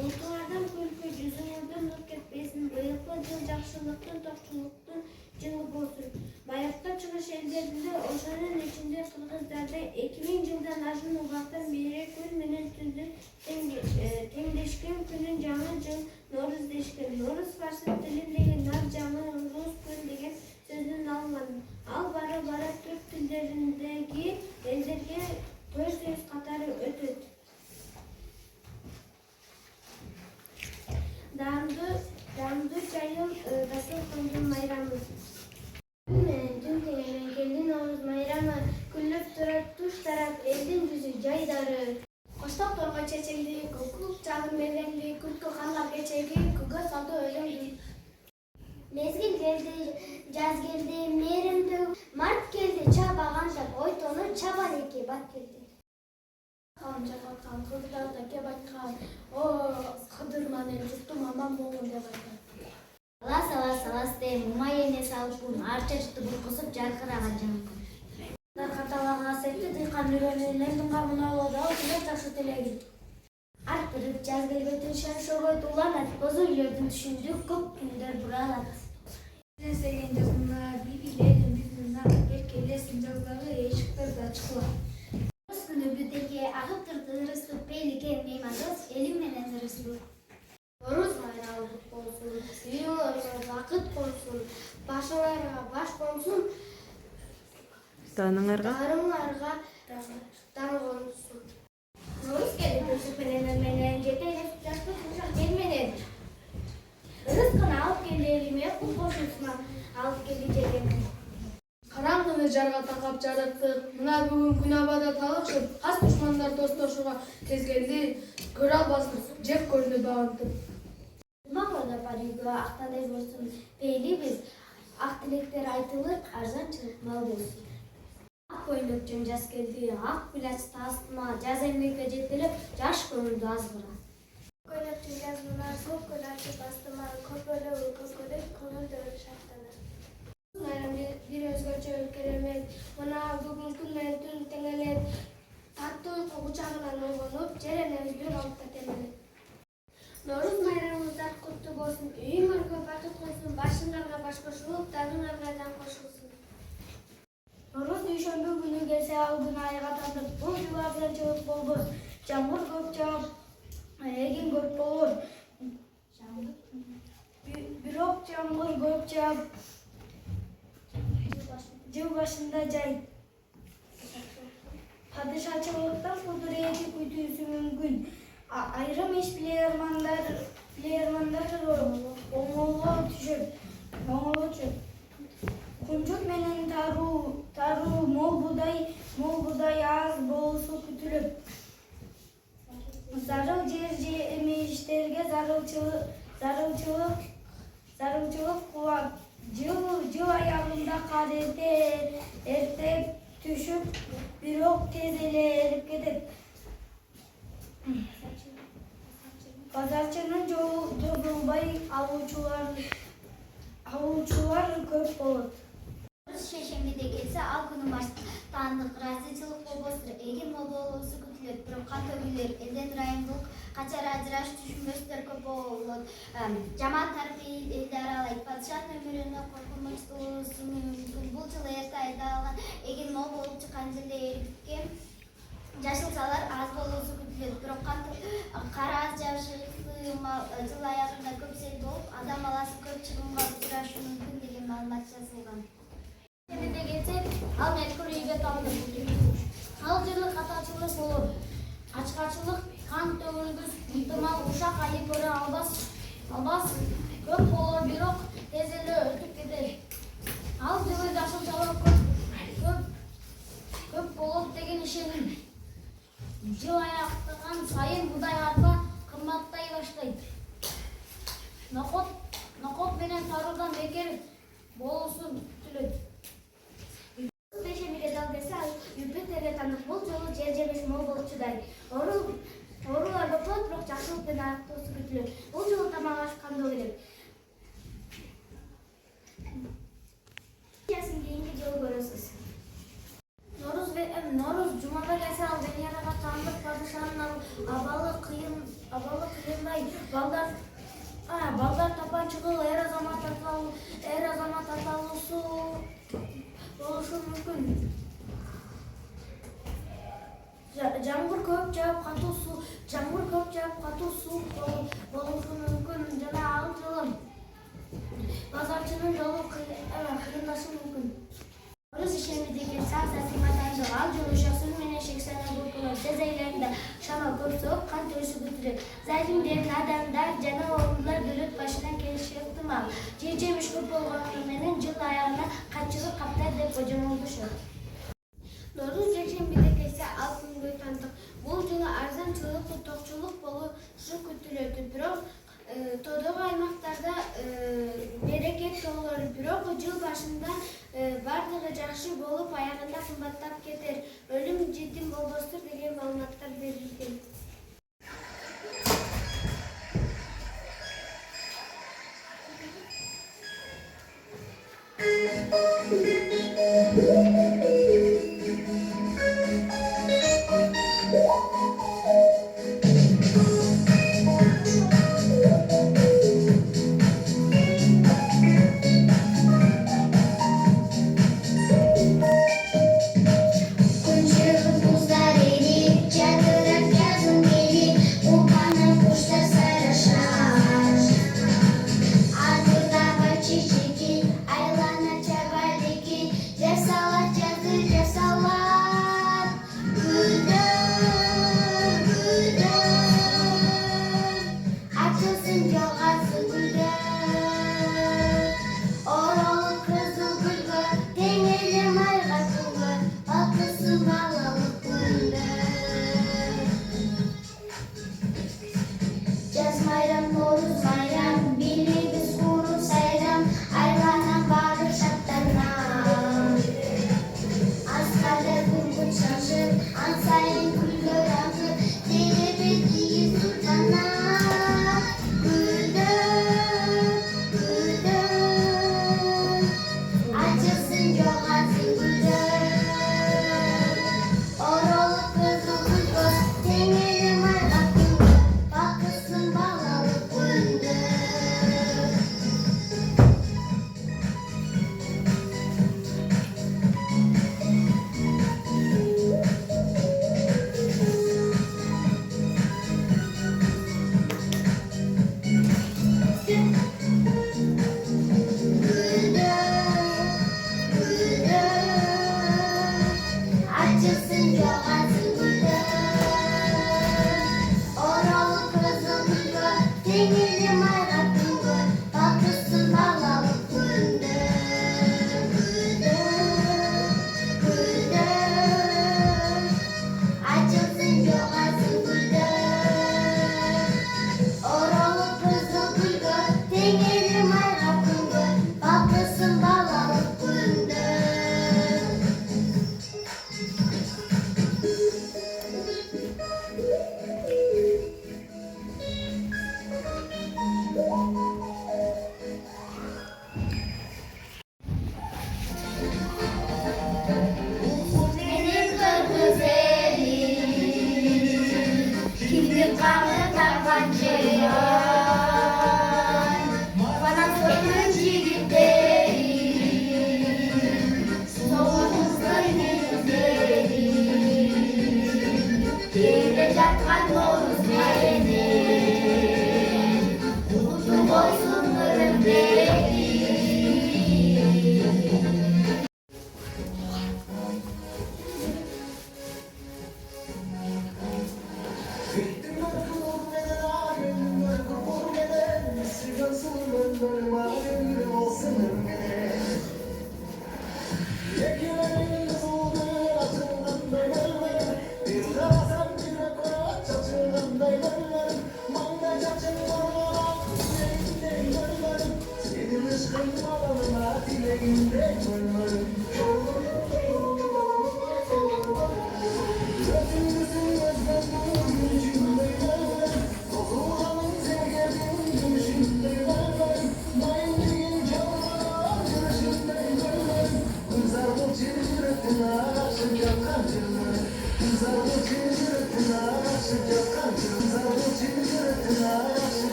Unutullardan külkü, yüzünüzden nur ketmesin, bıyıklı yıl жақшылықтың, тоқшылықтың жылы болсын. Bayakta çıkış ellerinde oşanın içinde Kırgızlarda 2000 yıldan aşın uğraktan beri gün menen tündü tengdeşken günün жаңы жыл Noruz deşken. Noruz Farsı tilindeki nar жаңы Rus gün деген sözün alınған. Al bara Türk tillerindeki ellerge 400 қатары ötөt. Damdı çayım dasıl kundum bayramı. Dün tegemen geldi Navruz bayramı. Küllüp durat tuş taraf eldin yüzü caydarı. Koştak torga çeçekli, kukuk çağın merenli, külkü kanlar geçegi, kuga saldı ölümdü. Mezgil geldi, jaz geldi, merimdi, mart geldi, çabağan şap, oytonu çaban eki bat geldi. Kan kızlarda kebatkan, o kıdırmanın tuttum aman boğun debatkan. Alas de mumayene salpun, arçaçtı burkusub jarkıragan jankın. Katalaga asetti, dıykan nürönelerdin kamına olada, otuna taşı telegi. Arttırıp jaz gelbeten şan şogoy tulanat, kozu üylerdin düşündük, köp gündür buralat. Segen жазында бибилердин биздин эркелесин жаздагы эшиктерди ачкыла. Күнү бүтеке агып турду ырыстык пейлике меймандос элим менен ырыстык. Noruz bayramı kutlu olsun, yıllarına vakit olsun, başlarına baş olsun, Danыңарга dan olsun. Noruz geldi Yusuf menen жетелеп жашты кушак ел менен. Ырыскын алып келди элиме, кул кошусуна алып келди жеген. Караңгыны жарга такап жарыктык. Мына бүгүн күн абада талышып, кас душмандар достошууга тез келди. Көрө албасын, жек көрдү багынтып. Маңда парига актадай болсун. Пейлибиз ак тилектер айтылып, арзанчылык мал болсун. Ак көйнөктөн жаз келди, ак пилачты астына жаз эмгекке жетелеп, жаш көңүлдү азгыра. Көйнөктөн жаз мына соп көл ачып астыма көпөлө көкөдөй көңүлдү шаттана. Bir özgürce ülkelerimiz, bana bugün günler tüm tengeler, tatlı uyku kucağından uygunup, cerenemiz bir alıp da temeli. Noruz bayramımızdan kutlu olsun, üyümürge vakit koysun, başınlarına baş koşulup, danınlarına can koşulsun. Noruz düşönbü günü gelse aldın ayağa tanıp, bu yuvardan çığıp bolbuz, çamur köp çağıp, egin köp olur. Birok çamur köp çağıp, Yıl başında cay. Padişahçılıktan kuduriyeti kuytuğusu mümkün. Ayrım iş bileyermanlar oğulu düşüp. Kuncuk menen taru mol buday az bolusu kütülüp. Zarıl emişlerge zarılçılık kulak. Cıl ayağında kadete ertek düşüp bir ok tezele erip gidip pazarçının jolunbay avuçular köp olur. Şeşemede gelse al günü baştandık razıçılık bolbostur, egin bolbolusu kütülет, bирок ката үйлер, элден ырайымдылык, качар ажыраш түшүнбөстөр көп болот. Жамаат тарыхый элди аралайт. Падышанын өмүрүнө коркунучтуусу мүмкүн. Бул жылы эрте айда алган эгин мол болуп чыккан жылда эрикке жашылсалар аз болуусу күтүлөт. Бирок кара аз жашылык жыл аягында көп сел болуп, адам баласы көп чыгымга учурашы мүмкүн деген маалымат жазылган. Эмне келсек, ал мезгил үйгө талды. Ал жылы катачылык болот. Ачкачылык, кан төгүлгүс, ыктымал ушак айып көрө албас. Көп болор, бирок тез эле өтүп кетет. Ал жылы жашылчалык көп болот деген ишеним. Жыл аяктаган сайын будай арпа кымбаттай баштайт. Нокот менен таруудан бекер болуусу күтүлөт. Бешемиге дал десе, Юпитерге танык бул жолу жер жебеш мол болчудай. Оорулар болот, бирок жакшылык менен аяктоосу күтүлөт. Бул жолу тамак аш кандуу керек. Ясын кийинки жолу көрөсүз. Noruz jumada gelse al Vенерага таандык падышанын Abalı kıyımday balдар tapançıqıl er azamat atalısı oluşu mümkün. Жаңбыр көп жауып қату су болушу мүмкүн жана ағын жылым базарчынын жолу кыйындашы мүмкүн. Орус ишемидеги станция кыйматтандыгы ал жолу ушаксыз менен шексана буркунат тез айларында шамал көп сооп кант өсүп күтүлөт. Зайдиндердин адамдар жана оорулар бөлөт башына келиши ыктымал. Жер жемиш көп болгону менен жыл аягына катчылык каптар деп божомолдошот. Novruz жекшембидеги ise алтын күнгөй тандык. Бул жылы арзанчылык, токчулук болушу күтүлөт. Бирок тодогу аймактарда берекет тоолор. Бирок жыл башында бардыгы жакшы болуп, аягында кымбаттап кетер. Өлүм жетим болбостур деген маалыматтар берилген. Bakısın balalı güldür.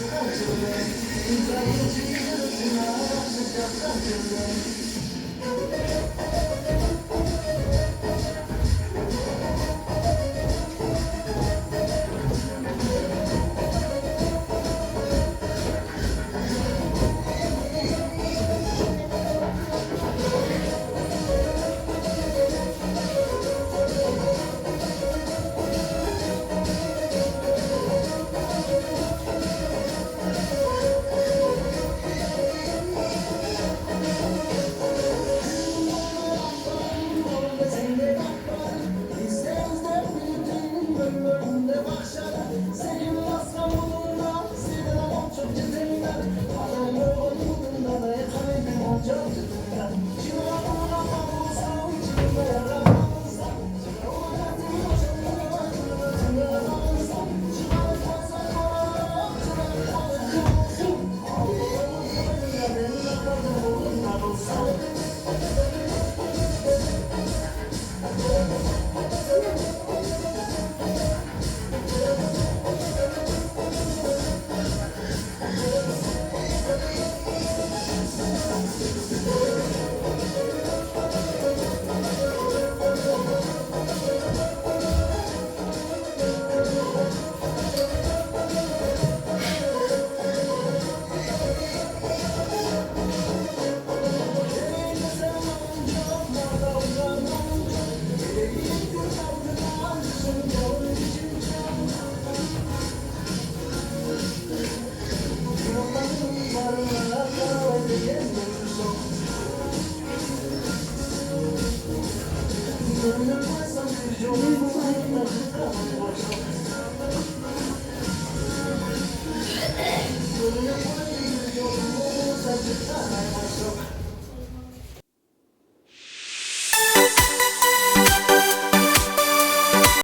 Gönlüm